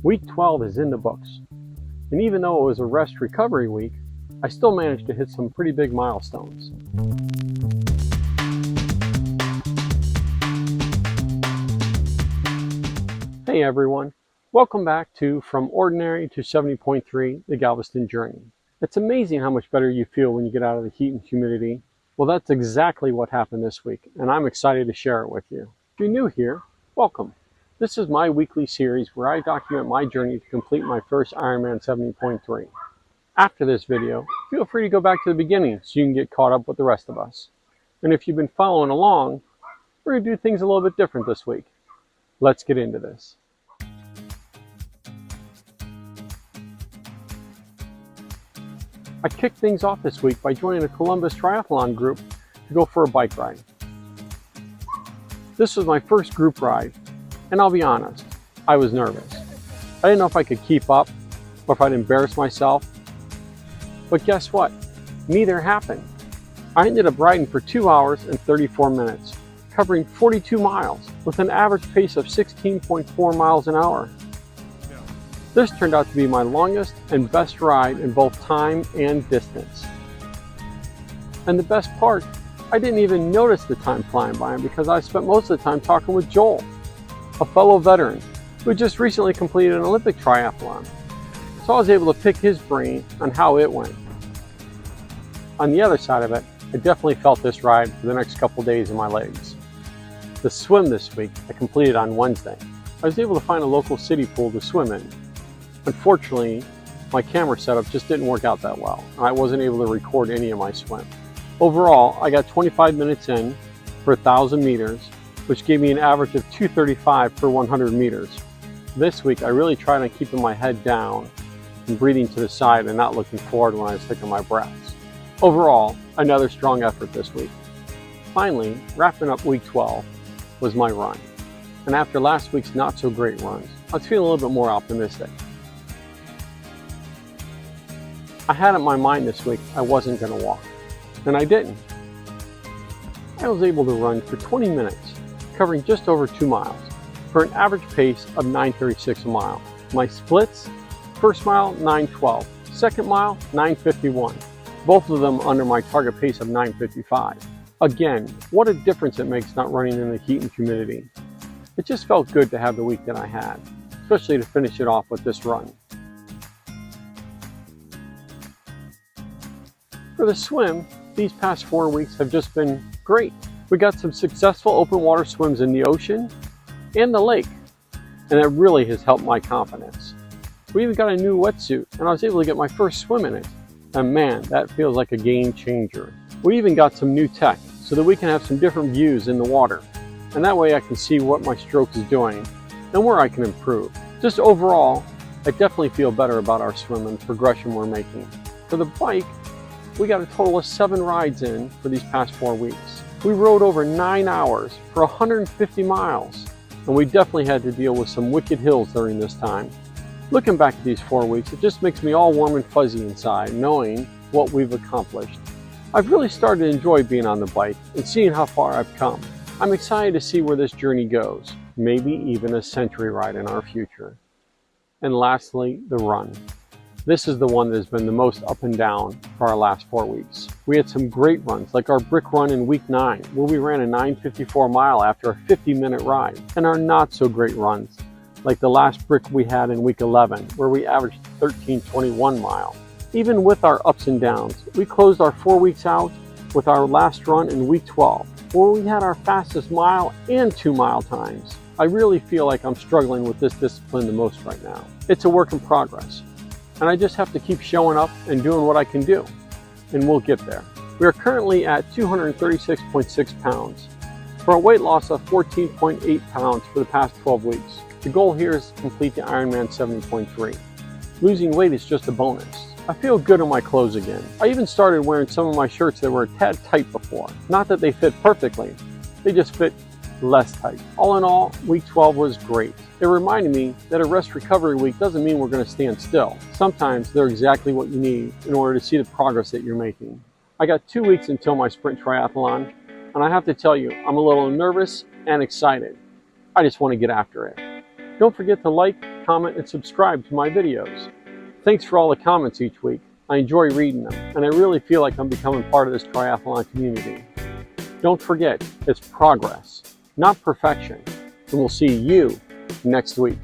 Week 12 is in the books, and even though it was a rest recovery week, I still managed to hit some pretty big milestones. Hey everyone, welcome back to From Ordinary to 70.3, the Galveston Journey. It's amazing how much better you feel when you get out of the heat and humidity. Well, that's exactly what happened this week, and I'm excited to share it with you. If you're new here, welcome. This is my weekly series where I document my journey to complete my first Ironman 70.3. After this video, feel free to go back to the beginning so you can get caught up with the rest of us. And if you've been following along, we're going to do things a little bit different this week. Let's get into this. I kicked things off this week by joining a Columbus triathlon group to go for a bike ride. This was my first group ride, and I'll be honest, I was nervous. I didn't know if I could keep up or if I'd embarrass myself. But guess what? Neither happened. I ended up riding for 2 hours and 34 minutes, covering 42 miles with an average pace of 16.4 miles an hour. This turned out to be my longest and best ride in both time and distance. And the best part, I didn't even notice the time flying by because I spent most of the time talking with Joel, a fellow veteran who just recently completed an Olympic triathlon. So I was able to pick his brain on how it went. On the other side of it, I definitely felt this ride for the next couple days in my legs. The swim this week I completed on Wednesday. I was able to find a local city pool to swim in. Unfortunately, my camera setup just didn't work out that well, and I wasn't able to record any of my swim. Overall, I got 25 minutes in for 1,000 meters, which gave me an average of 2:35 per 100 meters. This week, I really tried on keeping my head down and breathing to the side and not looking forward when I was taking my breaths. Overall, another strong effort this week. Finally, wrapping up week 12 was my run. And after last week's not so great runs, I was feeling a little bit more optimistic. I had in my mind this week I wasn't going to walk, and I didn't. I was able to run for 20 minutes, covering just over 2 miles, for an average pace of 9:36 a mile. My splits, first mile 9:12, second mile 9:51, both of them under my target pace of 9:55. Again, what a difference it makes not running in the heat and humidity. It just felt good to have the week that I had, especially to finish it off with this run. For the swim, these past 4 weeks have just been great. We got some successful open water swims in the ocean and the lake, and it really has helped my confidence. We even got a new wetsuit, and I was able to get my first swim in it. And man, that feels like a game changer. We even got some new tech so that we can have some different views in the water, and that way I can see what my stroke is doing and where I can improve. Just overall, I definitely feel better about our swim and the progression we're making. For the bike, we got a total of 7 rides in for these past 4 weeks. We rode over 9 hours for 150 miles, and we definitely had to deal with some wicked hills during this time. Looking back at these 4 weeks, it just makes me all warm and fuzzy inside, knowing what we've accomplished. I've really started to enjoy being on the bike and seeing how far I've come. I'm excited to see where this journey goes, maybe even a century ride in our future. And lastly, the run. This is the one that has been the most up and down for our last 4 weeks. We had some great runs, like our brick run in week 9, where we ran a 9:54 mile after a 50-minute ride, and our not so great runs, like the last brick we had in week 11, where we averaged 13:21 mile. Even with our ups and downs, we closed our 4 weeks out with our last run in week 12, where we had our fastest mile and 2-mile times. I really feel like I'm struggling with this discipline the most right now. It's a work in progress, and I just have to keep showing up and doing what I can do, and we'll get there. We are currently at 236.6 pounds for a weight loss of 14.8 pounds for the past 12 weeks. The goal here is to complete the Ironman 70.3. Losing weight is just a bonus. I feel good in my clothes again. I even started wearing some of my shirts that were a tad tight before. Not that they fit perfectly, they just fit less tight. All in all, week 12 was great. It reminded me that a rest recovery week doesn't mean we're going to stand still. Sometimes they're exactly what you need in order to see the progress that you're making. I got 2 weeks until my sprint triathlon, and I have to tell you, I'm a little nervous and excited. I just want to get after it. Don't forget to like, comment, and subscribe to my videos. Thanks for all the comments each week. I enjoy reading them, and I really feel like I'm becoming part of this triathlon community. Don't forget, it's progress, not perfection. And we'll see you next week.